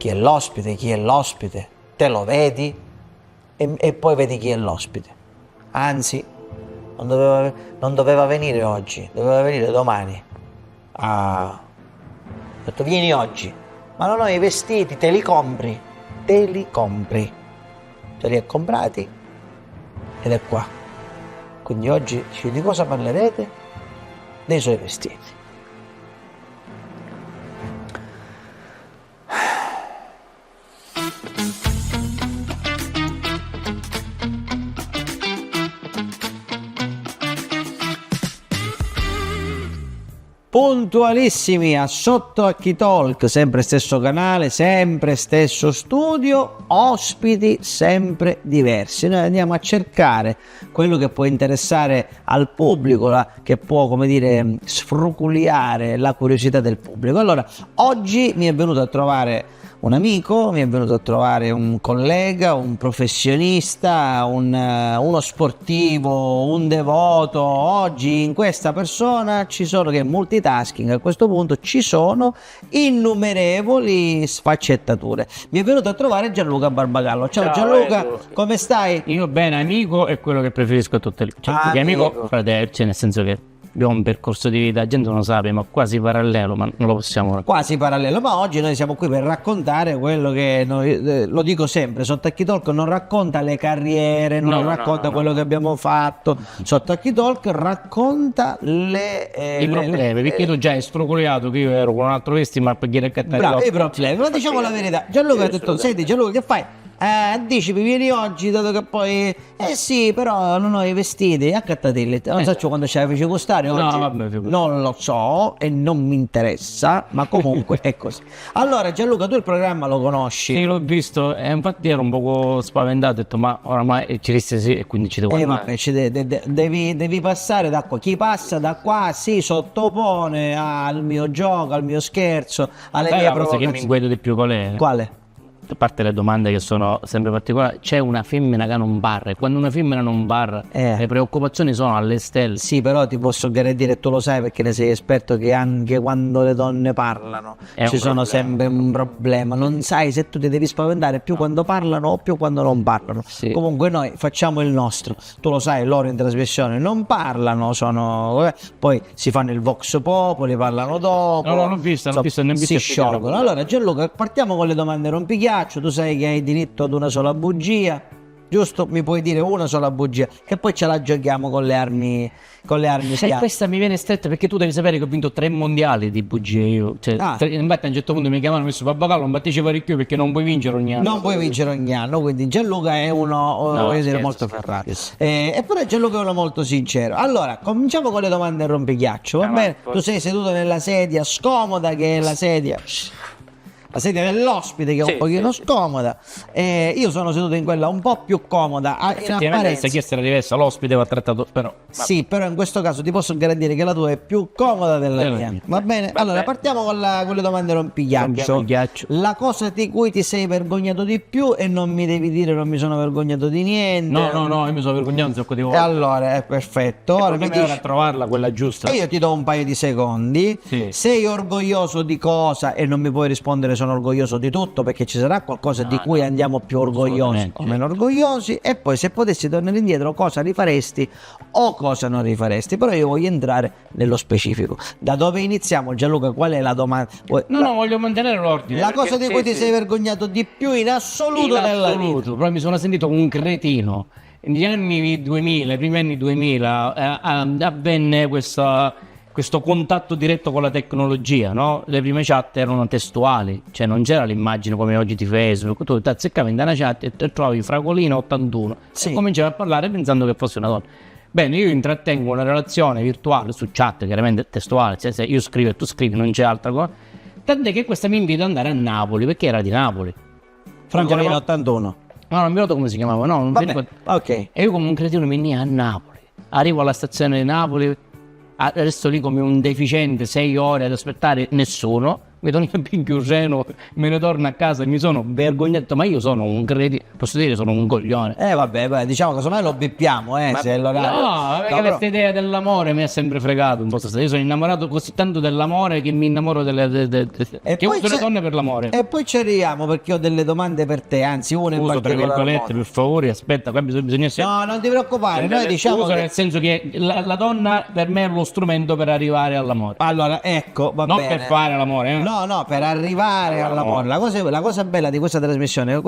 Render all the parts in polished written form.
chi è l'ospite, te lo vedi e poi vedi chi è l'ospite. Anzi, non doveva venire oggi, doveva venire domani. Ho detto vieni oggi, ma non ho i vestiti, te li compri, ce li hai comprati ed è qua. Quindi oggi di cosa parlerete? Dei suoi vestiti. Puntualissimi a Sotto Occhi Talk, sempre stesso canale, sempre stesso studio, ospiti sempre diversi. Noi andiamo a cercare quello che può interessare al pubblico, che può, come dire, sfruculiare la curiosità del pubblico. Allora, oggi mi è venuto a trovare un amico, mi è venuto a trovare un collega, un professionista, uno sportivo, un devoto. Oggi in questa persona ci sono, che è multitasking, a questo punto ci sono innumerevoli sfaccettature. Mi è venuto a trovare Gianluca Barbagallo. Ciao Gianluca, come stai? Io bene, amico è quello che preferisco a tutte le... Cioè, amico fratello, cioè nel senso che abbiamo un percorso di vita, la gente non lo sa, ma quasi parallelo, ma non lo possiamo raccontare. Quasi parallelo, ma oggi noi siamo qui per raccontare quello che noi, lo dico sempre, Sotto Occhi Talk non racconta le carriere, non racconta quello che abbiamo fatto. Sotto Occhi Talk racconta i problemi, perché tu già hai sfruculiato che io ero con un altro vestito, ma per dire che bravo, i problemi, ma diciamo la verità. Gianluca ha detto, senti Gianluca, che fai? Dici mi vieni oggi, dato che poi sì, però non ho i vestiti, accattatelli. Non so quando ce la feci gustare oggi. No, vabbè, non lo so e non mi interessa, ma comunque è così. Allora Gianluca, tu il programma lo conosci? Sì, l'ho visto e infatti ero un poco spaventato, ho detto ma oramai ci disse sì e quindi ci devo andare. Devi passare da qua. Chi passa da qua si sottopone al mio gioco, al mio scherzo, alle mie provocazioni. Che mi inquieto di più qual è? Quale? A parte le domande che sono sempre particolari, c'è una femmina che non parla e quando una femmina non parla le preoccupazioni sono alle stelle. Sì, però ti posso garantire, tu lo sai perché ne sei esperto, che anche quando le donne parlano ci sono sempre un problema. Non sai se tu ti devi spaventare più quando parlano o più quando non parlano. Sì. Comunque noi facciamo il nostro, tu lo sai, loro in trasmissione non parlano, poi si fanno il vox populi, parlano dopo. No, non ho visto, si sciolgono. Allora Gianluca, partiamo con le domande rompighiaccio. Tu sai che hai diritto ad una sola bugia, giusto? Mi puoi dire una sola bugia, che poi ce la giochiamo con le armi e questa mi viene stretta perché tu devi sapere che ho vinto 3 mondiali di bugie io. Cioè, infatti a un certo punto mi chiamano e mi dicono Barbagallo non partecipa di più perché non puoi vincere ogni anno. Non puoi vincere ogni anno, quindi Gianluca è uno molto ferrato. Eppure Gianluca è uno molto sincero. Allora, cominciamo con le domande rompichiaccio, va bene? Tu sei seduto nella sedia scomoda, che è la sedia dell'ospite, che è un pochino scomoda, io sono seduto in quella un po' più comoda in apparenza. Questa chiesta era diversa, l'ospite va trattato però. Sì, però in questo caso ti posso garantire che la tua è più comoda della mia. Va bene? Allora partiamo con le domande rompigliaccio. La cosa di cui ti sei vergognato di più, e non mi devi dire non mi sono vergognato di niente. No, io mi sono vergognato un sacco di volte. Allora è perfetto. Ora mi dici, a trovarla quella giusta. E io ti do un paio di secondi. Sei orgoglioso di cosa? E non mi puoi rispondere sono orgoglioso di tutto, perché ci sarà qualcosa di cui andiamo più orgogliosi o meno orgogliosi. E poi se potessi tornare indietro, cosa rifaresti o cosa non rifaresti? Però io voglio entrare nello specifico. Da dove iniziamo, Gianluca? Qual è la domanda? No, voglio mantenere l'ordine. La cosa di cui ti sei vergognato di più in assoluto nella vita? Però mi sono sentito come un cretino. Negli anni 2000, i primi anni 2000 avvenne questo contatto diretto con la tecnologia, no? Le prime chat erano testuali, cioè non c'era l'immagine come oggi di Facebook, tu ti azzeccavi in una chat e trovavi Fragolino 81 e cominciavi a parlare pensando che fosse una donna. Bene, io intrattengo una relazione virtuale su chat, chiaramente testuale, cioè se io scrivo e tu scrivi, non c'è altra cosa, tant'è che questa mi invita ad andare a Napoli, perché era di Napoli. Fragolino 81. No, non mi ricordo come si chiamava, no, non mi ricordo. Ok. E io come un cretino venni a Napoli, arrivo alla stazione di Napoli, resto lì come un deficiente 6 ore ad aspettare nessuno, mi torno il pinchio seno, me ne torno a casa e mi sono vergognato, ma io sono un cretino, posso dire sono un coglione. Vabbè, diciamo che secondo me lo bippiamo, se è l'orario. No, perché No, questa idea dell'amore mi ha sempre fregato un po'. Io sono innamorato così tanto dell'amore che mi innamoro che uso le donne per l'amore. E poi ci arriviamo perché ho delle domande per te, anzi una in Uso tra particolar virgolette, modo. per favore, aspetta, qua bisogna essere... No, non ti preoccupare, noi diciamo uso che... nel senso che la donna per me è lo strumento per arrivare all'amore. Allora, ecco, va Non bene. per fare l'amore, No, per arrivare all'amore. La cosa bella di questa trasmissione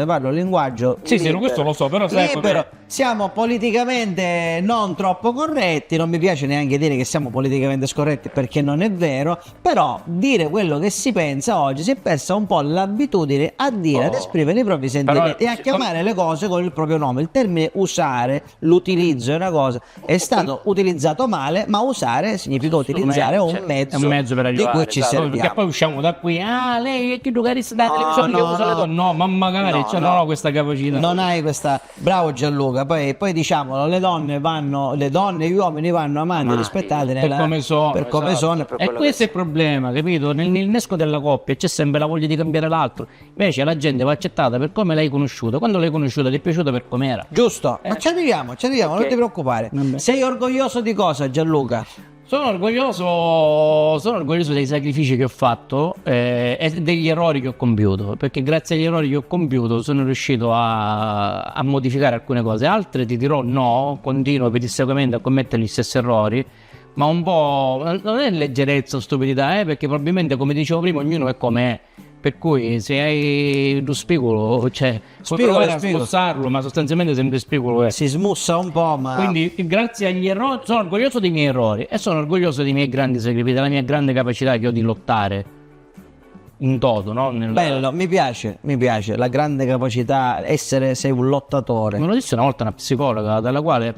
parlo il linguaggio Sì, libero, questo lo so, però sai libero. Siamo politicamente non troppo corretti, non mi piace neanche dire che siamo politicamente scorretti perché non è vero, però dire quello che si pensa oggi si è persa un po' l'abitudine a dire, ad esprimere i propri sentimenti e a chiamare le cose con il proprio nome. Il termine usare, l'utilizzo è una cosa, è stato utilizzato male, ma usare significa utilizzare un mezzo per arrivare, di cui ci serviamo. perché poi usciamo da qui, lei è che giocare sta televisione che usa le donne. No, ma magari non ho questa capacità. Non hai questa, bravo Gianluca. Poi diciamolo, le donne e gli uomini vanno amati e rispettati per come sono, per come sono e per e quello questo che è il problema, capito? Nell'innesco della coppia c'è sempre la voglia di cambiare l'altro, invece la gente va accettata per come l'hai conosciuta, quando l'hai conosciuta ti è piaciuta per com'era. giusto, ma ci arriviamo, non ti preoccupare. Vabbè. Sei orgoglioso di cosa, Gianluca? Sono orgoglioso dei sacrifici che ho fatto e degli errori che ho compiuto, perché grazie agli errori che ho compiuto sono riuscito a modificare alcune cose, altre ti dirò no, continuo pedissequamente a commettere gli stessi errori, ma un po' non è leggerezza o stupidità, perché probabilmente come dicevo prima ognuno è com'è. Per cui se hai lo spigolo, cioè puoi provare a smussarlo, ma sostanzialmente sempre spigolo è. Si smussa un po', ma... Quindi grazie agli errori, sono orgoglioso dei miei errori e sono orgoglioso dei miei grandi sacrifici, della mia grande capacità che ho di lottare in toto, no? Bello, mi piace, la grande capacità, sei un lottatore. Me lo disse una volta una psicologa alla quale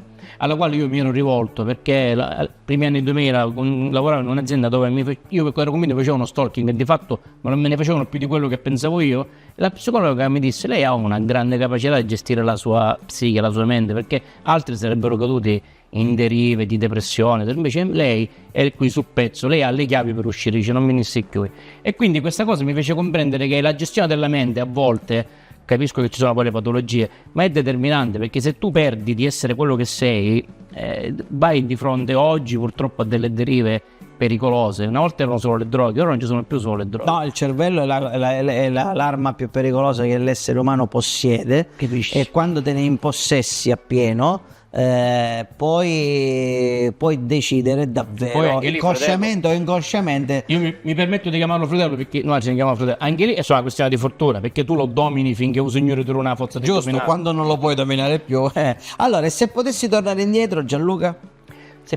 io mi ero rivolto perché primi anni 2000 lavoravo in un'azienda dove io ero convinto che facevo uno stalking e di fatto non me ne facevano più di quello che pensavo io. La psicologa mi disse: lei ha una grande capacità di gestire la sua psiche, la sua mente, perché altri sarebbero caduti in derive di depressione, invece lei è qui sul pezzo, lei ha le chiavi per uscire, dice non venisse qui. E quindi questa cosa mi fece comprendere che la gestione della mente a volte, capisco che ci sono poi le patologie, ma è determinante, perché se tu perdi di essere quello che sei, vai di fronte oggi purtroppo a delle derive pericolose. Una volta erano solo le droghe, ora non ci sono più solo le droghe. No, il cervello è l'arma più pericolosa che l'essere umano possiede. Capisci? E quando te ne impossessi appieno, puoi decidere davvero, inconsciamente o inconsciamente. Io mi permetto di chiamarlo fratello perché noi ci chiamiamo fratello, anche lì è solo una questione di fortuna, perché tu lo domini finché un signore tu una forza di Giusto, dominare. quando non lo puoi dominare più. Allora, e se potessi tornare indietro, Gianluca,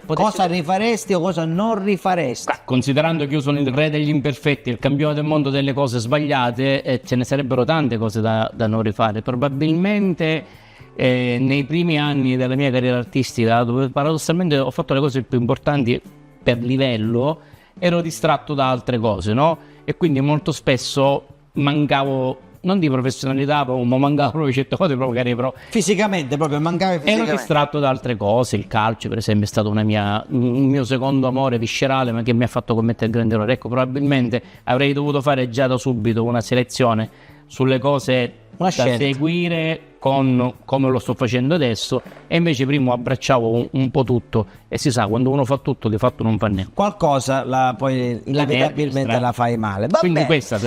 cosa rifaresti o cosa non rifaresti? Considerando che io sono il re degli imperfetti, il campione del mondo delle cose sbagliate, ce ne sarebbero tante cose da non rifare. Probabilmente nei primi anni della mia carriera artistica, dove paradossalmente ho fatto le cose più importanti per livello, ero distratto da altre cose, no? E quindi molto spesso mancavo, non di professionalità, ma mancavo proprio certe cose proprio che però Fisicamente, proprio mancavi ero fisicamente. distratto da altre cose. Il calcio per esempio è stato un mio secondo amore viscerale, ma che mi ha fatto commettere grandi errori. Ecco, probabilmente avrei dovuto fare già da subito una selezione sulle cose da seguire come lo sto facendo adesso, e invece prima abbracciavo un po' tutto, e si sa, quando uno fa tutto di fatto non fa niente. Qualcosa poi inevitabilmente la fai male. Vabbè, quindi questa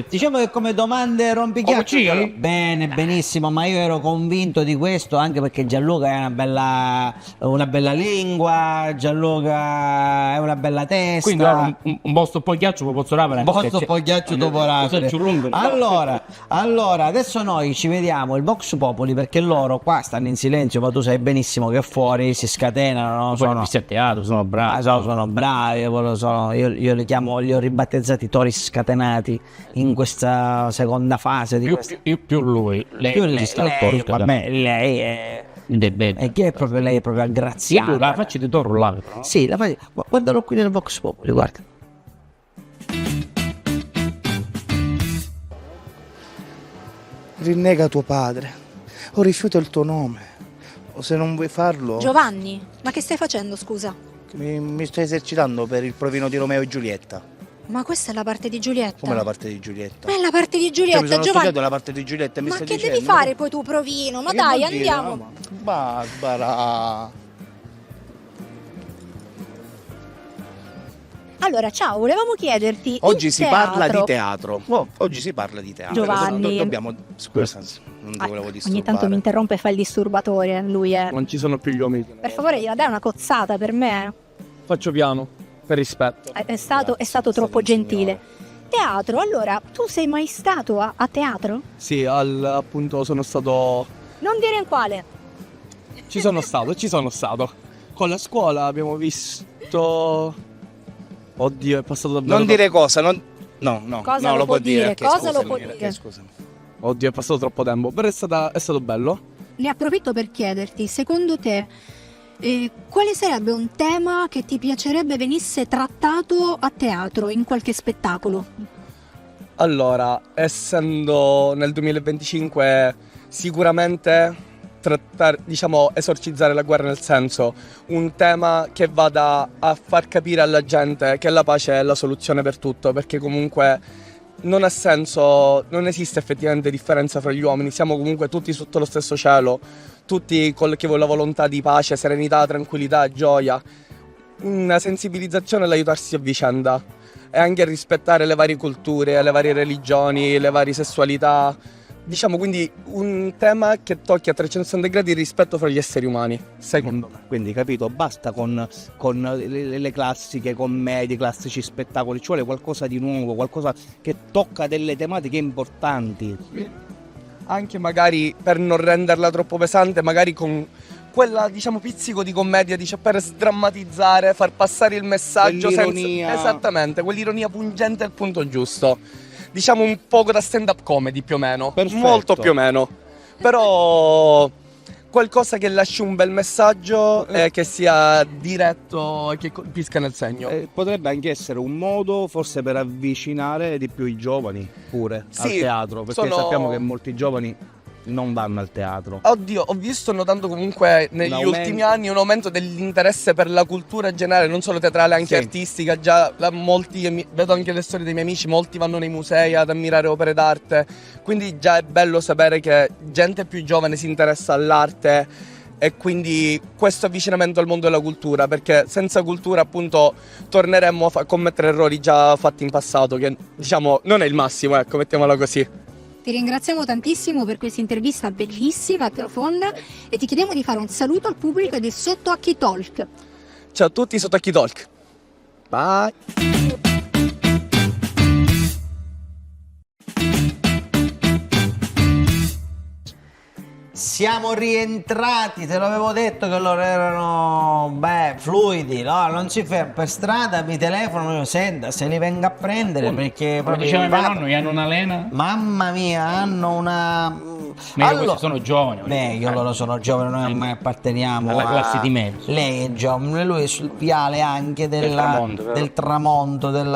diciamo che come domande rompichiaccio. Bene, benissimo, ma io ero convinto di questo anche perché Gianluca è una bella lingua, Gianluca è una bella testa. Quindi un bosto poi ghiaccio posso rapere. Un bosto poi ghiaccio dopo rapere. Allora, adesso noi ci vediamo il Vox Populi, perché loro qua stanno in silenzio, ma tu sai benissimo che fuori si scatenano, no? Sono a teatro, sono bravi. Sono bravi, io li ho ribattezzati tori scatenati in questa seconda fase di più lui, lei lei è che è proprio lei, è proprio aggraziata. Sì, la faccia di toro là. Sì, guardalo qui nel Vox Populi, guarda. Rinnega tuo padre, o rifiuta il tuo nome, o se non vuoi farlo... Giovanni, ma che stai facendo, scusa? Mi sto esercitando per il provino di Romeo e Giulietta. Ma questa è la parte di Giulietta. Come la parte di Giulietta? Ma è la parte di Cioè, Giulietta, mi sono Giovanni. studiato la parte di Giulietta e mi Ma stai che dicendo? devi fare poi tu, provino? Ma che dai, vuol dire? andiamo. No, Barbara. Allora, ciao, volevamo chiederti. Oggi il si parla di teatro. teatro. Oh, oggi si parla di teatro. Giovanni. Dobbiamo. Scusa, non ti volevo disturbare. Ogni tanto mi interrompe e fa il disturbatore. Lui è. Non ci sono più gli uomini. Per favore, gliela dai una cozzata per me. Faccio piano, per rispetto. È stato troppo gentile. Teatro, allora, tu sei mai stato a teatro? Sì, appunto sono stato. Non dire in quale. Ci sono stato. Con la scuola abbiamo visto. Oddio, è passato davvero. Non dire cosa, non. No, Cosa no, lo può può dire. dire? Cosa lo Scusami, può dire? Scusami. Oddio, è passato troppo tempo. Però è stato bello. Ne approfitto per chiederti, secondo te, quale sarebbe un tema che ti piacerebbe venisse trattato a teatro, in qualche spettacolo? Allora, essendo nel 2025, sicuramente trattare, diciamo, esorcizzare la guerra, nel senso, un tema che vada a far capire alla gente che la pace è la soluzione per tutto, perché comunque non ha senso, non esiste effettivamente differenza fra gli uomini, siamo comunque tutti sotto lo stesso cielo, tutti con la volontà di pace, serenità, tranquillità, gioia, una sensibilizzazione all'aiutarsi a vicenda e anche a rispettare le varie culture, le varie religioni, le varie sessualità. Diciamo quindi un tema che tocchi a 360 gradi il rispetto fra gli esseri umani, secondo me. Quindi capito, basta con le classiche commedie, classici spettacoli, ci vuole qualcosa di nuovo, qualcosa che tocca delle tematiche importanti. Anche magari per non renderla troppo pesante, magari con quella, diciamo, pizzico di commedia, diciamo, per sdrammatizzare, far passare il messaggio Quell'ironia. Esattamente, quell'ironia pungente al punto giusto. Diciamo un poco da stand-up comedy più o meno. Perfetto. Molto più o meno. Però qualcosa che lasci un bel messaggio e che sia diretto e che colpisca nel segno. Potrebbe anche essere un modo forse per avvicinare di più i giovani pure al Sì, teatro, perché sappiamo che molti giovani non vanno al teatro. Oddio, ho visto, notando comunque negli Un aumento. ultimi anni un aumento dell'interesse per la cultura in generale, non solo teatrale, anche Sì. artistica. Già molti, vedo anche le storie dei miei amici, molti vanno nei musei ad ammirare opere d'arte. Quindi già è bello sapere che gente più giovane si interessa all'arte e quindi questo avvicinamento al mondo della cultura, perché senza cultura appunto torneremmo a commettere errori già fatti in passato, che diciamo non è il massimo, ecco, mettiamola così. Ti ringraziamo tantissimo per questa intervista bellissima, profonda, e ti chiediamo di fare un saluto al pubblico di Sotto Occhi Talk. Ciao a tutti, sotto Occhi Talk. Bye. Siamo rientrati, te l'avevo detto che loro erano fluidi, no? Non si ferma per strada, mi telefonano, senta se li vengo a prendere perché Come proprio diceva mio vado. nonno, gli hanno una lena. Mamma mia, hanno una. Meglio questi sono giovani. Meglio, loro sono giovani, noi ormai apparteniamo alla classe di mezzo. Lei è giovane, lui è sul viale anche Del tramonto, però. del tramonto, comunque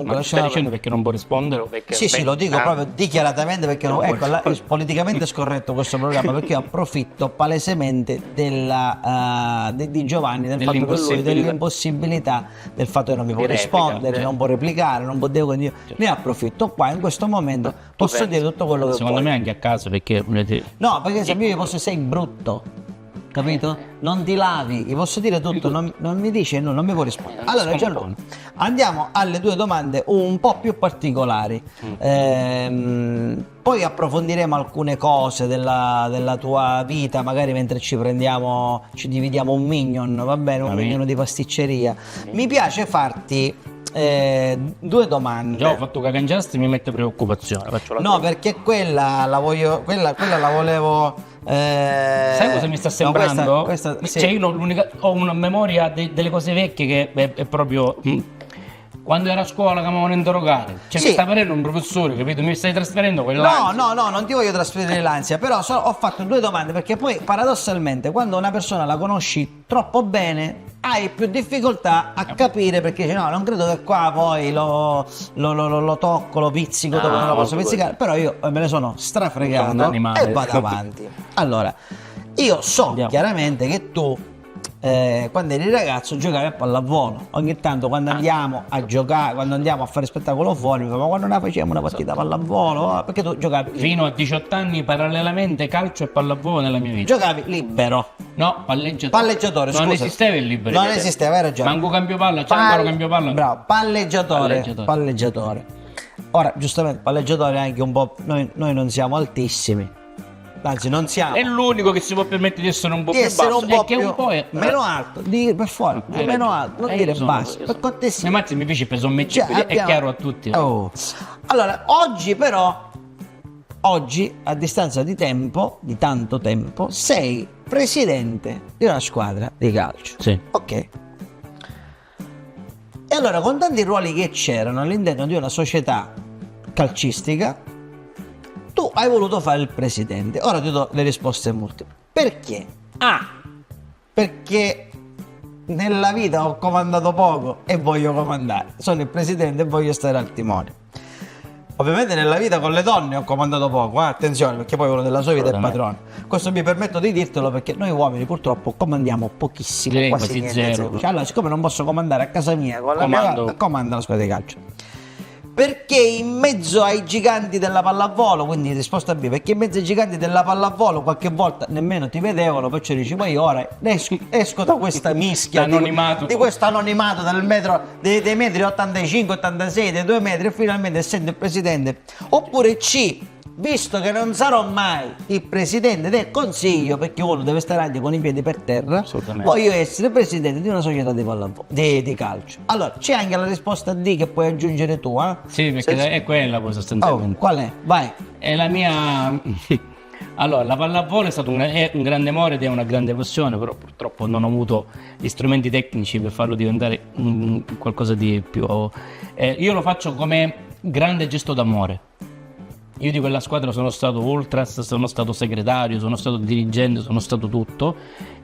Ma lasciamo- stai dicendo perché non può rispondere o perché Sì, lo dico proprio dichiaratamente perché ecco, è politicamente scorretto questo programma, perché io approfitto palesemente di Giovanni, del fatto che lui dell'impossibilità, del fatto che non mi può Di replica, rispondere, certo. non può replicare, non può quindi io ne approfitto qua in questo momento, posso dire tutto quello che secondo voglio. me anche a caso perché No, perché se io posso sei brutto, capito? Non ti lavi, gli posso dire tutto, non mi dice no, non mi può rispondere. Allora Gianluca, andiamo alle due domande un po' più particolari. Poi approfondiremo alcune cose della tua vita, magari mentre ci dividiamo un mignon, va bene, un mignon di pasticceria. Mi piace farti due domande. già ho fatto cagangiasti, mi mette preoccupazione. Faccio la No, perché quella la volevo. Sai cosa mi sta sembrando? No, questa, sì. Cioè, io ho una memoria delle cose vecchie che è proprio. Quando ero a scuola che mi avevano interrogato, cioè Sì. mi sta venendo un professore, capito? Mi stai trasferendo quella. No, non ti voglio trasferire l'ansia, però ho fatto due domande perché poi paradossalmente quando una persona la conosci troppo bene hai più difficoltà a capire, perché dici no, non credo che qua poi lo tocco, lo pizzico dove non lo posso pizzicare, però io me ne sono strafregato Sono un animale. e vado avanti. Allora, io so Andiamo. chiaramente che tu quando eri ragazzo giocavi a pallavolo. Ogni tanto quando andiamo a giocare, quando andiamo a fare spettacolo fuori, ma quando noi facciamo una partita a pallavolo, perché tu giocavi Fino a 18 anni parallelamente calcio e pallavolo nella mia vita. giocavi libero. No, palleggiatore. Palleggiatore, Non scusa. esisteva il libero. Non esisteva, hai ragione. Manco cambio palla, c'è ancora cambio palla. Bravo, palleggiatore. Ora, giustamente, palleggiatore è anche un po'. Noi non siamo altissimi. Anzi, non siamo. È l'unico che si può permettere di essere un po' Di più essere basso. un po' e che più un po' è meno alto, per fuori, meno alto, non dire basso, per cortesia. Mazzi mi piace peso me, Cioè, è abbiamo- chiaro a tutti. Oh. Allora, oggi però, a distanza di tempo, di tanto tempo, sei presidente di una squadra di calcio. Sì. Ok. E allora, con tanti ruoli che c'erano all'interno di una società calcistica, tu hai voluto fare il presidente. Ora ti do le risposte multiple. Perché? Perché nella vita ho comandato poco e voglio comandare. Sono il presidente e voglio stare al timone. Ovviamente nella vita con le donne ho comandato poco, attenzione, perché poi uno della sua vita è padrone. Questo mi permetto di dirtelo perché noi uomini purtroppo comandiamo pochissimo, Sì, quasi quasi niente. zero. Cioè, allora, siccome non posso comandare a casa mia con la Comando. mia comanda la squadra di calcio. Perché in mezzo ai giganti della pallavolo, quindi risposta B, perché in mezzo ai giganti della pallavolo qualche volta nemmeno ti vedevano, perciò dici, ma io ora esco da questa mischia L'anonimato. di questo anonimato del metro, dei metri 85, 86, dei 2 metri e finalmente essendo il presidente. Oppure C, visto che non sarò mai il presidente del consiglio, perché uno deve stare anche con i piedi per terra, Assolutamente. voglio essere presidente di una società di pallavolo, di calcio. Allora, c'è anche la risposta D che puoi aggiungere tu, eh? Sì, perché è quella poi Oh, sostanzialmente. qual è? Vai. È la mia. Allora, la pallavolo è un grande amore ed è una grande passione, però purtroppo non ho avuto gli strumenti tecnici per farlo diventare qualcosa di più. Io lo faccio come grande gesto d'amore. Io di quella squadra sono stato ultras, sono stato segretario, sono stato dirigente, sono stato tutto,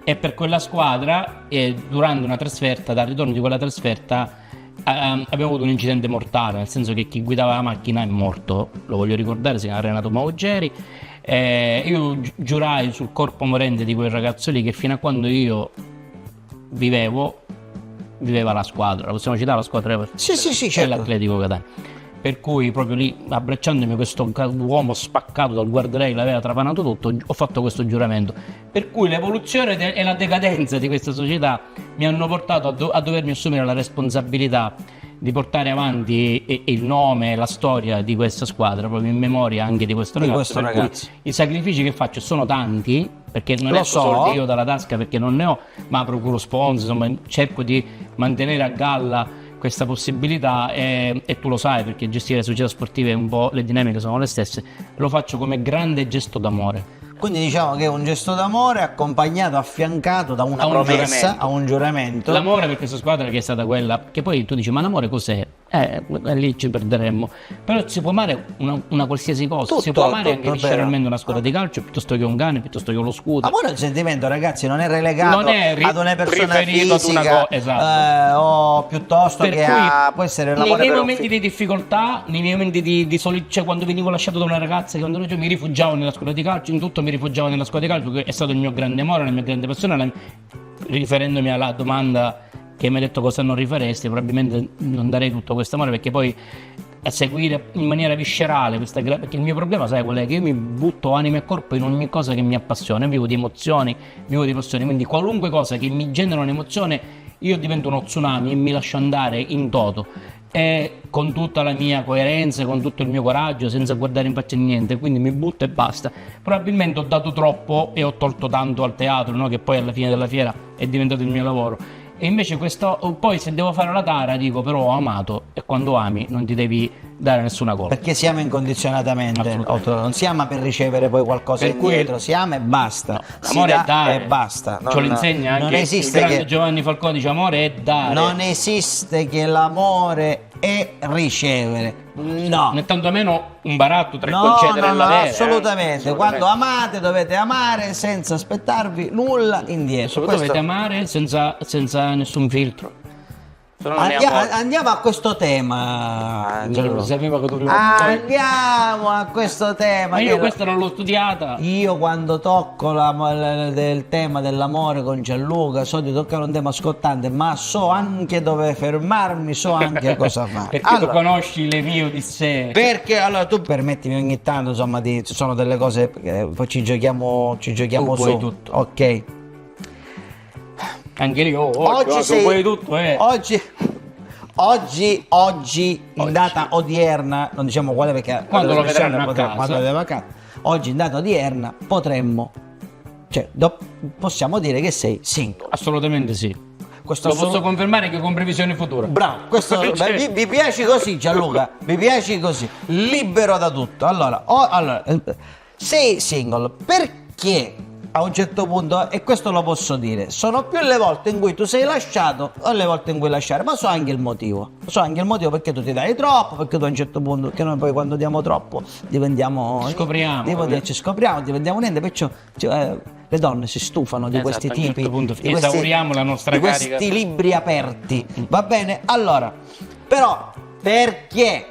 e per quella squadra durante una trasferta, dal ritorno di quella trasferta abbiamo avuto un incidente mortale, nel senso che chi guidava la macchina è morto, lo voglio ricordare, si chiama Renato Maugeri. Io giurai sul corpo morente di quel ragazzo lì che fino a quando io viveva la squadra, la possiamo citare la squadra? Sì, È certo. l'Atletico Catania. Per cui proprio lì, abbracciandomi questo uomo spaccato dal guardrail, aveva trapanato tutto, ho fatto questo giuramento. Per cui l'evoluzione e la decadenza di questa società mi hanno portato a dovermi assumere la responsabilità di portare avanti il nome e la storia di questa squadra, proprio in memoria anche di questo ragazzo. Per cui i sacrifici che faccio sono tanti, perché non Lo è so. soldi io dalla tasca, perché non ne ho, ma procuro sponsor, insomma, cerco di mantenere a galla questa possibilità e tu lo sai, perché gestire le società sportive un po' le dinamiche sono le stesse. Lo faccio come grande gesto d'amore. Quindi diciamo che è un gesto d'amore accompagnato, affiancato da una promessa, a un giuramento. L'amore per questa squadra che è stata quella, che poi tu dici, ma l'amore cos'è? Lì ci perderemmo. Però si può amare una qualsiasi cosa, si può amare anche visceralmente una squadra di calcio piuttosto che un cane, piuttosto che lo scooter. Amore è un sentimento, ragazzi, non è relegato Non è ad una persona riferito ad una fisica, esatto. o piuttosto Per che cui può essere un nei amore miei per un momenti figlio. di difficoltà, nei miei momenti di cioè quando venivo lasciato da una ragazza, quando mi rifugiavo nella squadra di calcio, in tutto mi rifugiavo nella squadra di calcio, che è stato il mio grande amore, la mia grande passione. Riferendomi alla domanda che mi hai detto cosa non rifaresti, probabilmente non darei tutto questo amore, perché poi a seguire in maniera viscerale perché il mio problema, sai qual è? Che io mi butto anima e corpo in ogni cosa che mi appassiona, vivo di emozioni, vivo di passioni, quindi qualunque cosa che mi genera un'emozione io divento uno tsunami e mi lascio andare in toto, e con tutta la mia coerenza, con tutto il mio coraggio, senza guardare in faccia niente, quindi mi butto e basta. Probabilmente ho dato troppo e ho tolto tanto al teatro, no? Che poi alla fine della fiera è diventato il mio lavoro. E invece poi se devo fare la tara dico, però ho amato, e quando ami non ti devi dare nessuna colpa. Perché si ama incondizionatamente, Assolutamente. non si ama per ricevere poi qualcosa Per cui- indietro, si ama e basta. No, Si l'amore dà è dare, e basta. Ce lo insegna non anche il esiste grande che Giovanni Falcone, dice amore è dare. non esiste che l'amore è ricevere. No. Né tantomeno un baratto tra il No, concedere e no, l'avere. assolutamente. Quando amate dovete amare senza aspettarvi nulla indietro. Dovete amare senza nessun filtro. Se no non ne ha voglia. Andiamo a questo tema. Lo sapevo che tu prima o poi- Andiamo a questo tema. Ma io questa non l'ho studiata. Io quando tocco del tema dell'amore con Gianluca so di toccare un tema scottante, ma so anche dove fermarmi, so anche cosa fare. Perché tu conosci le mie odissee. Perché allora tu permettimi ogni tanto, insomma, ci sono delle cose che poi ci giochiamo Tu su. vuoi tutto. Ok. Anche io, Oggi sei- vuoi tutto, Oggi in data odierna, non diciamo quale perché Quando lo vedranno a quando casa. vedremo a casa. Oggi in data odierna potremmo, possiamo dire che sei single. Assolutamente sì. Questo Lo posso confermare che con previsione futura. Bravo, questo Cioè- mi piaci così Gianluca, mi piaci così, libero da tutto. Allora, sei single perché a un certo punto, e questo lo posso dire, sono più le volte in cui tu sei lasciato o le volte in cui lasciare, ma so anche il motivo. So anche il motivo perché tu ti dai troppo, perché tu a un certo punto, che noi poi quando diamo troppo diventiamo... Scopriamo. ci scopriamo, diventiamo niente, perciò... le donne si stufano di questi a un certo tipi, punto di questi- esauriamo la nostra di carica. questi libri aperti, va bene? Allora, però, perché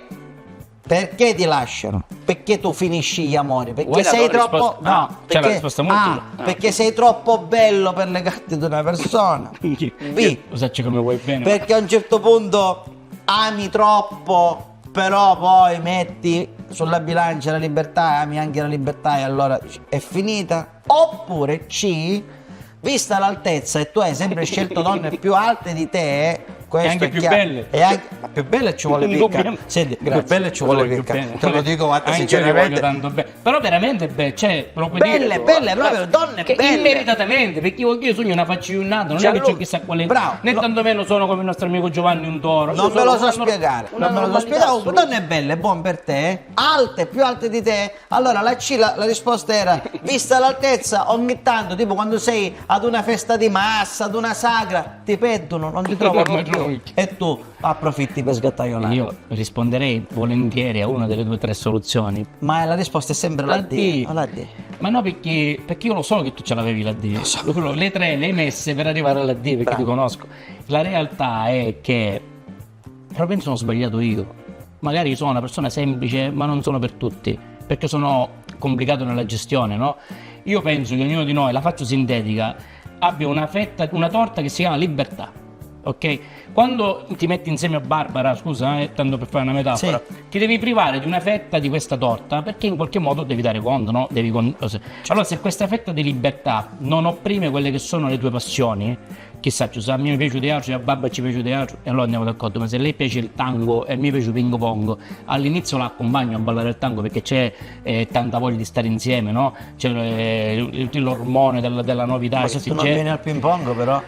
ti lasciano? Perché tu finisci gli amori? Perché Vuoi la sei tua troppo... risposta? No, c'è la perché, risposta molto- perché sei troppo bello per le carte di una persona. B, Usacci come vuoi bene. perché a un certo punto ami troppo, però poi metti sulla bilancia la libertà, ami anche la libertà e allora è finita. Oppure C, vista l'altezza e tu hai sempre scelto donne più alte di te, questo E anche è più chiaro. belle. E anche, ma più belle ci vuole picca. Indubbiamente. Senti, più Grazie. belle ci vuole Più picca. bene. Te lo dico, guarda, Anche io le voglio sinceramente. tanto bene. Però veramente c'è proprio Belle, belle, proprio donne che belle. immeritatamente, perché io sogno una facciunata, non è Gianluca, che c'è chissà quale. bravo. Né No. tantomeno sono come il nostro amico Giovanni un toro. Non Io me lo sono so una spiegare, una non me lo so normalità spiegare. assoluta. Donne belle, buon per te, alte, più alte di te. Allora la C, la risposta era, vista l'altezza, ogni tanto, tipo quando sei ad una festa di massa, ad una sagra, ti perdono, non ti trovano più. E tu approfitti per sgattaiolare. Io risponderei volentieri a una delle due o tre soluzioni. Ma la risposta è sempre la La D. D. o la D. Ma no, perché io lo so che tu ce l'avevi la D. Le tre le hai messe per arrivare alla D perché Bravo. ti conosco. La realtà è che probabilmente sono sbagliato io. Magari sono una persona semplice, ma non sono per tutti, perché sono complicato nella gestione, no? Io penso che ognuno di noi, la faccio sintetica, abbia una torta che si chiama libertà. Ok? Quando ti metti insieme a Barbara, scusa, tanto per fare una metafora, ti devi privare di una fetta di questa torta perché in qualche modo devi dare conto, no? Allora, se questa fetta di libertà non opprime quelle che sono le tue passioni, chissà, a me piace di altro, a Babba ci piace di altro, e allora andiamo d'accordo. Ma se a lei piace il tango e a me piace il ping pong, all'inizio la accompagno a ballare il tango perché c'è tanta voglia di stare insieme, no? C'è l'ormone della novità. Ma che se si tu non c'è. vieni al ping pong però...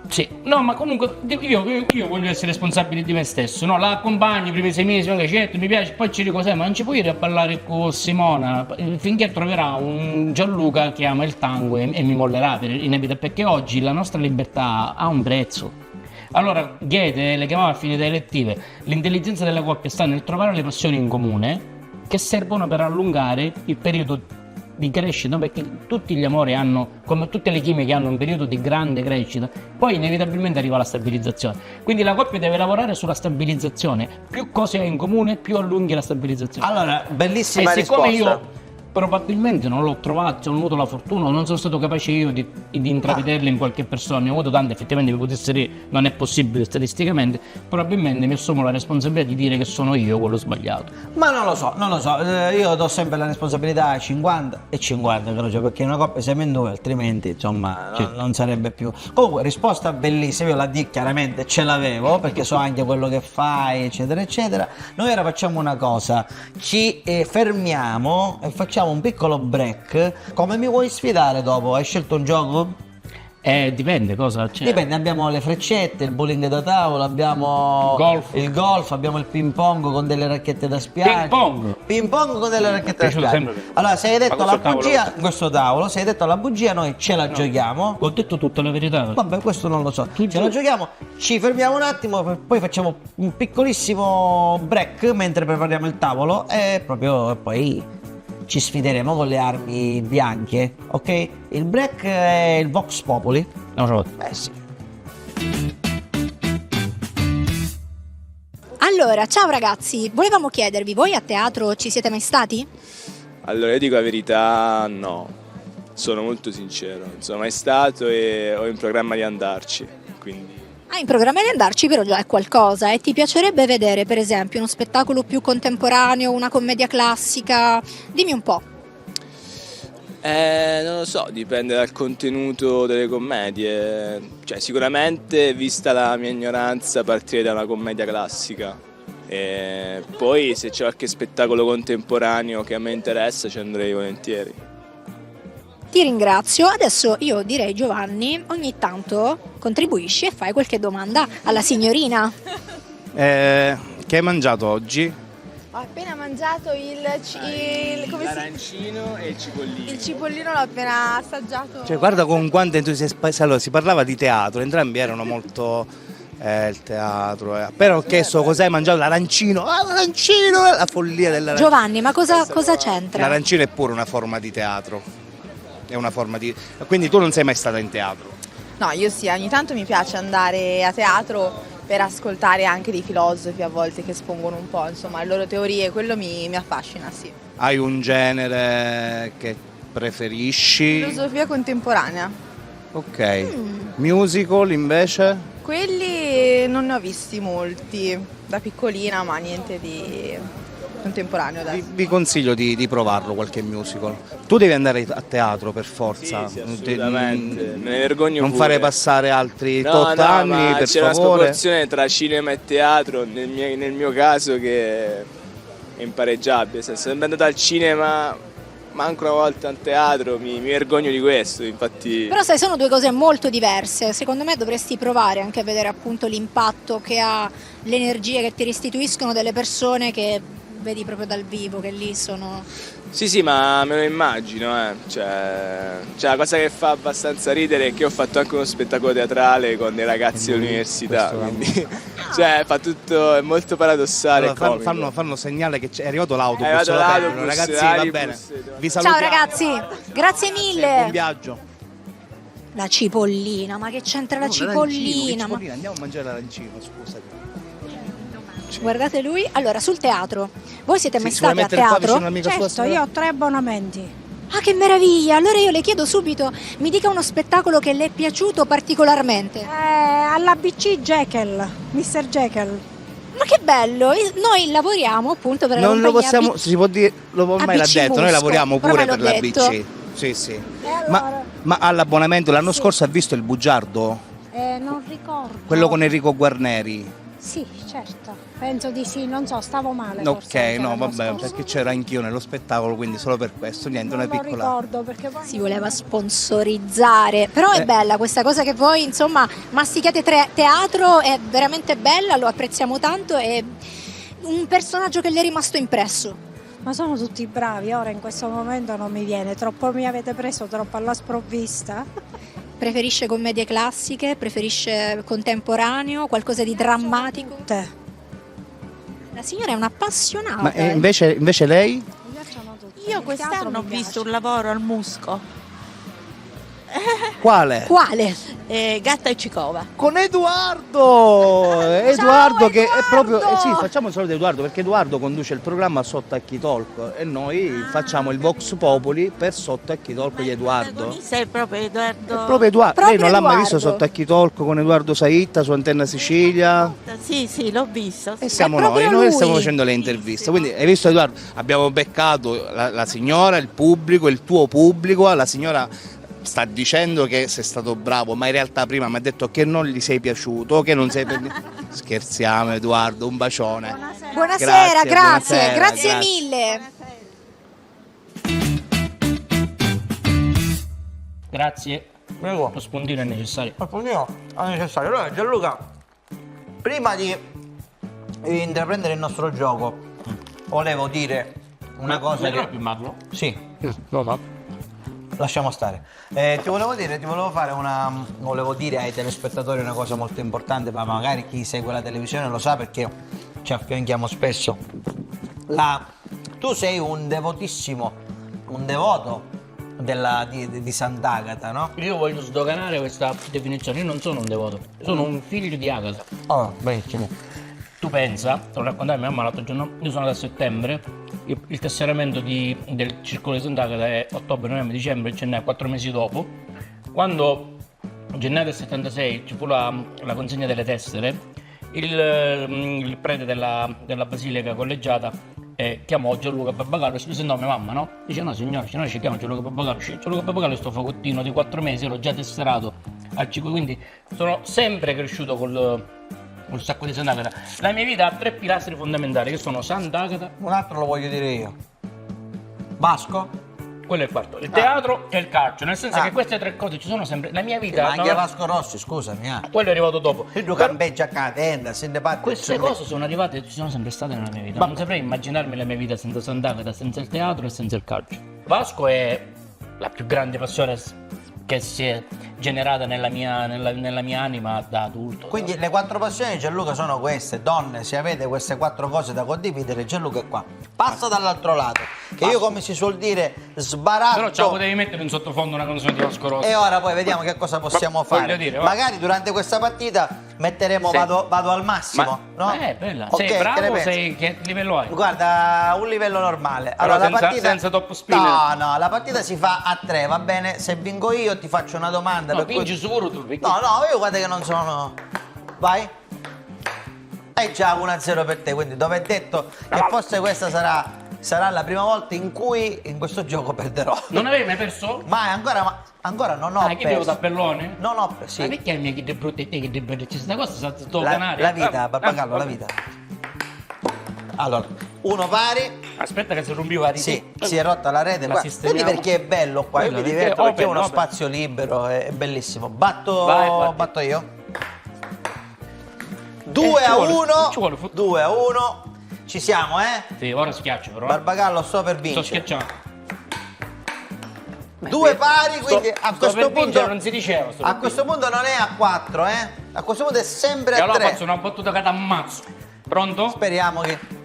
Sì, no, ma comunque io voglio essere responsabile di me stesso, no? La accompagno i primi 6 mesi, magari certo, mi piace, poi ci dico, sai, ma non ci puoi ir a ballare con Simona finché troverà un Gianluca che ama il tango e mi mollerà perché oggi la nostra libertà ha un prezzo. Allora, Goethe le chiamava a finità elettive, l'intelligenza della coppia sta nel trovare le passioni in comune che servono per allungare il periodo di crescita, perché tutti gli amori hanno, come tutte le chimiche, hanno un periodo di grande crescita, poi inevitabilmente arriva la stabilizzazione. Quindi la coppia deve lavorare sulla stabilizzazione, più cose hai in comune, più allunghi la stabilizzazione. Allora, bellissima E siccome risposta. io probabilmente non l'ho trovato, non ho avuto la fortuna, non sono stato capace io di intravederla in qualche persona, ne ho avuto tante, effettivamente mi potesse dire non è possibile statisticamente, probabilmente mi assumo la responsabilità di dire che sono io quello sbagliato. Ma non lo so, io do sempre la responsabilità 50 e 50, credo, perché una coppia siamo in due, altrimenti insomma Sì. non sarebbe più. Comunque, risposta bellissima, io la D chiaramente ce l'avevo, perché so anche quello che fai, eccetera, eccetera. Noi ora facciamo una cosa, ci fermiamo e facciamo un piccolo break. Come mi vuoi sfidare dopo? Hai scelto un gioco? Dipende cosa c'è. Dipende, abbiamo le freccette, il bowling da tavola, abbiamo il golf, abbiamo il ping pong con delle racchette da spiaggia. Ping pong con delle racchette da Piaciuto spiaggia. sempre. Allora, se hai detto Ma la questo bugia, questo tavolo, se hai detto la bugia, noi ce la giochiamo. Ho detto tutta la verità. Vabbè, questo non lo so. Tu Ce la giochiamo, ci fermiamo un attimo, poi facciamo un piccolissimo break mentre prepariamo il tavolo e poi ci sfideremo con le armi bianche, ok? Il break è il Vox Populi. No, ciao. Sì. Allora, ciao ragazzi, volevamo chiedervi, voi a teatro ci siete mai stati? Allora, io dico la verità, no, sono molto sincero, non sono mai stato e ho in programma di andarci, quindi... Hai in programma di andarci, però già è qualcosa. E ti piacerebbe vedere, per esempio, uno spettacolo più contemporaneo, una commedia classica? Dimmi un po'. Non lo so, dipende dal contenuto delle commedie, cioè sicuramente, vista la mia ignoranza, partirei da una commedia classica. E poi se c'è qualche spettacolo contemporaneo che a me interessa ci andrei volentieri. Ti ringrazio. Adesso io direi, Giovanni, ogni tanto contribuisci e fai qualche domanda alla signorina. Che hai mangiato oggi? Ho appena mangiato L'arancino e il cipollino. il cipollino, l'ho appena assaggiato. Cioè, guarda con quanto entusiasmo. Allora, si parlava di teatro, entrambi erano molto il teatro. Però ho chiesto cosa hai mangiato, l'arancino. Ah, l'arancino! La follia dell'arancino. Giovanni, ma cosa c'entra? L'arancino è pure una forma di teatro. È una forma di. Quindi tu non sei mai stata in teatro? No, io sì, ogni tanto mi piace andare a teatro per ascoltare anche dei filosofi a volte che espongono un po', insomma, le loro teorie, quello mi affascina, sì. Hai un genere che preferisci? Filosofia contemporanea. Ok. Musical invece? Quelli non ne ho visti molti da piccolina, ma niente di contemporaneo adesso. Vi consiglio di provarlo qualche musical. Tu devi andare a teatro per forza. Sì, assolutamente, me ne vergogno Non pure. fare passare altri No, tot anni, ma per c'è una favore. sproporzione tra cinema e teatro, nel mio caso, che è impareggiabile. Se sono andato al cinema, manco una volta al teatro, mi vergogno di questo, infatti... Però sai, sono due cose molto diverse. Secondo me dovresti provare anche a vedere appunto l'impatto che ha, l'energia che ti restituiscono delle persone che vedi proprio dal vivo, che lì sono... Sì, ma me lo immagino, Cioè, la cosa che fa abbastanza ridere è che ho fatto anche uno spettacolo teatrale con dei ragazzi dell'università, quindi... Cioè, fa tutto, è molto paradossale. Allora, e comico. fanno segnale che è arrivato l'autobus. È arrivato va bene, l'autobus, ragazzi, va l'autobus, bene. devo- Vi Ciao salutiamo. ragazzi, grazie Buon mille. viaggio. La cipollina, ma che c'entra la No, cipollina? Ma... Andiamo a mangiare l'arancino, scusati. Guardate lui. Allora, sul teatro. Voi siete mai Sì, si vuole stati a mettere qua teatro? vicino al microfono? Certo, io ho 3 abbonamenti. Ah, che meraviglia! Allora io le chiedo subito, mi dica uno spettacolo che le è piaciuto particolarmente. All'ABC Jekyll, Mr. Jekyll. Ma che bello! Noi lavoriamo appunto per la Non lo compagnia possiamo, ABC. si può dire, ormai l'ha ABC detto, noi Musco. lavoriamo pure Ormai per l'ho la detto. BC. Sì, sì. allora? Ma all'abbonamento l'anno Sì. scorso ha visto il bugiardo? Non ricordo. Quello con Enrico Guarneri? Sì, certo. Penso di sì, non so, stavo male. Ok, forse anche no, l'anno vabbè, scorso. perché c'ero anch'io nello spettacolo, quindi solo per questo, niente, Non una lo piccola... ricordo perché poi... Si voleva sponsorizzare, però è bella questa cosa che voi insomma mastichiate teatro, è veramente bella, lo apprezziamo tanto, è un personaggio che le è rimasto impresso. Ma sono tutti bravi, ora in questo momento non mi viene, troppo mi avete preso troppo alla sprovvista. Preferisce commedie classiche, preferisce contemporaneo, qualcosa di drammatico. Te. La signora è un'appassionata. Ma invece lei? Mi piacciono tutti. Io Il quest'anno teatro ho mi visto piace. un lavoro al Musco, Quale? Quale? Gatta e Cicova. Con Edoardo! Edoardo che è proprio... Edoardo! sì, facciamo il saluto di Edoardo perché Edoardo conduce il programma Sotto a Chi Talk e noi facciamo il Vox Populi per Sotto a Chi Talk di Edoardo. Sei proprio Edoardo. È proprio Edoardo. Proprio Lei non l'ha mai Edoardo. visto Sotto a Chi Talk con Edoardo Saitta su Antenna Sicilia? Sì, l'ho visto. E siamo proprio noi lui. stiamo facendo le interviste. Quindi hai visto Edoardo? Abbiamo beccato la signora, il pubblico, il tuo pubblico, la signora sta dicendo che sei stato bravo, ma in realtà prima mi ha detto che non gli sei piaciuto, che non sei... Scherziamo Edoardo, un bacione. Buonasera, Grazie, grazie, buonasera, grazie grazie. mille. Grazie. Prego. Lo spuntino è necessario. Appunto, è necessario. Allora, Gianluca, prima di intraprendere il nostro gioco, volevo dire una cosa Non è che... più magro? Sì, No. lasciamo stare. Ti volevo fare volevo dire ai telespettatori una cosa molto importante, ma magari chi segue la televisione lo sa perché ci affianchiamo spesso. Tu sei un devotissimo, un devoto di Sant'Agata, no? Io voglio sdoganare questa definizione. Io non sono un devoto, sono un figlio di Agata. Oh, benissimo. tu pensa, te lo raccontavo mia mamma l'altro giorno, io sono da settembre, il tesseramento del Circolo di Sant'Agata è ottobre, novembre, dicembre, gennaio, 4 mesi dopo. Quando gennaio del 76 ci fu la consegna delle tessere, il prete della Basilica Collegiata chiamò Gianluca Barbagallo e si presentò a mia mamma, no? Dice: no signora, noi ci chiamiamo Gianluca Barbagallo. Gianluca Barbagallo è sto fagottino di 4 mesi, ero già tesserato al 5, quindi sono sempre cresciuto col sacco di Sant'Agata. La mia vita ha 3 pilastri fondamentali che sono Sant'Agata, Un altro lo voglio dire io. Vasco? quello è il quarto, il teatro e il calcio, nel senso che queste 3 cose ci sono sempre. La mia vita Ma anche Vasco Rossi, scusami. quello è arrivato dopo. Tu campeggia a tenda, se ne parte. Queste cose sono arrivate, ci sono sempre state nella mia vita. Non saprei immaginarmi la mia vita senza Sant'Agata, senza il teatro e senza il calcio. Vasco è la più grande passione che si è generata nella mia anima da adulto. Quindi le 4 passioni di Gianluca sono queste. Donne, se avete queste 4 cose da condividere, Gianluca è qua. Passa dall'altro lato, che io, come si suol dire, sbaratto. Però ce la potevi mettere in sottofondo una canzone di Vasco Rossi. E ora poi vediamo che cosa possiamo fare. Dire, magari durante questa partita metteremo vado al massimo, no? Bella. Okay, sei bravo, che che livello hai? Guarda, un livello normale. Però Allora, la partita senza top spinner. No, la partita si fa a 3, va bene? Se vinco io ti faccio una domanda. No, per cui- vinci sicuro tu. No, io guarda che non sono. Vai. È già 1-0 per te, quindi dove è detto che forse questa sarà la prima volta in cui in questo gioco perderò. Non avevi mai perso? Ma ancora non ho Che devo perso. tappellone? Non ho perso. Ma perché mi chiedi brutte e te che devi c'è questa cosa sta La canale? vita, Barbagallo, la vita. Allora, uno pari. Aspetta che si rompiva di Sì, si è rotta la rete. La Guarda, sistemiamo. vedi perché è bello qua. Io mi Quello, diverto perché perché è uno open. spazio libero, è bellissimo. Batto io. 2-1. ci vuole 2-1. Ci siamo, eh? Sì, ora schiaccio però. Barbagallo, sto per Sto vincere. schiacciando. 2 pari, quindi a questo punto non si diceva. a questo punto non è a 4, eh? A questo punto è sempre E a allora 3. faccio una battuta che ti ammazzo. Pronto? Speriamo che.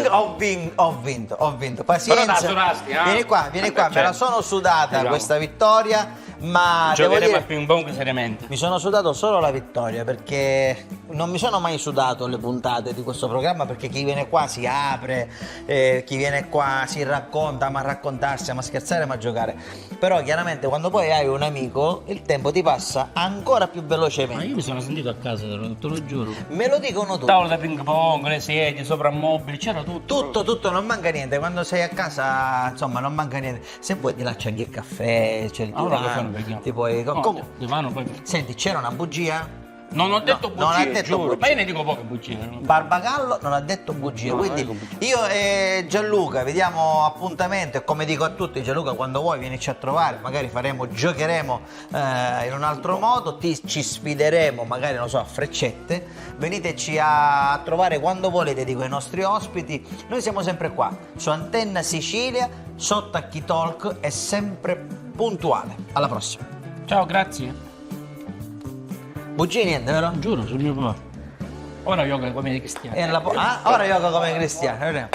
Ho vinto. Pazienza. Però da surasti, Vieni qua, me la sono sudata Vediamo. questa vittoria, ma devo Giocheremo dire a ping pong seriamente. mi sono sudato solo la vittoria, perché non mi sono mai sudato le puntate di questo programma, perché chi viene qua si apre, chi viene qua si racconta, ma a raccontarsi, ma a scherzare, ma a giocare. Però chiaramente quando poi hai un amico il tempo ti passa ancora più Ma velocemente. io mi sono sentito a casa, te lo giuro. Me lo dicono tutti. Tavolo da ping pong, le sedie, soprammobili, c'era tutto. Tutto, non manca niente. Quando sei a casa, insomma, non manca niente. Se vuoi ti lasci anche il caffè, c'è il Allora che divano, fanno, vediamo. ti puoi. No, divano poi. Senti, c'era una bugia? Non ho detto bugie, non ha detto giuro. bugie. Ma io ne dico poche bugie. Barbagallo non ha detto bugie, No, quindi non ha detto bugie. io e Gianluca vediamo appuntamento, e come dico a tutti, Gianluca, quando vuoi vienici a trovare, magari giocheremo in un altro modo, ci sfideremo magari, non so, a freccette, veniteci a trovare quando volete di quei nostri ospiti. Noi siamo sempre qua su Antenna Sicilia, sotto a Chi Talk, è sempre puntuale. Alla prossima. Ciao, grazie. Bugie niente, vero? Giuro, sul mio papà. Ora yoga come dei cristiani. Ora gioca come cristiano, vediamo.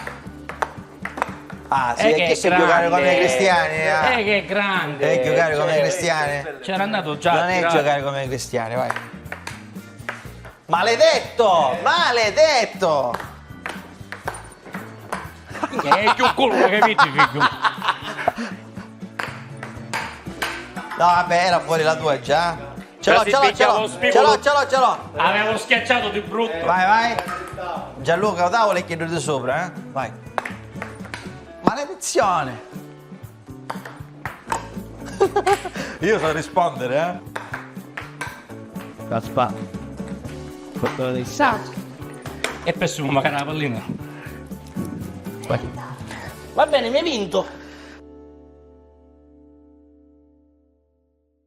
Ah, sì, che è che se grande. giocare come cristiani. Che grande. Giocare come cristiani. C'era andato già. Non è giocare come cristiani, vai. Maledetto! Maledetto! È più culo che capito, figlio. No, vabbè, era fuori la tua già. Ce l'ho. Avevo schiacciato di brutto. Vai. Gianluca, lo tavolo e chiedo di sopra, eh? Vai. Maledizione! Io so rispondere, eh? Aspetta. E per su magari la pallina. Vai. Va bene, mi hai vinto.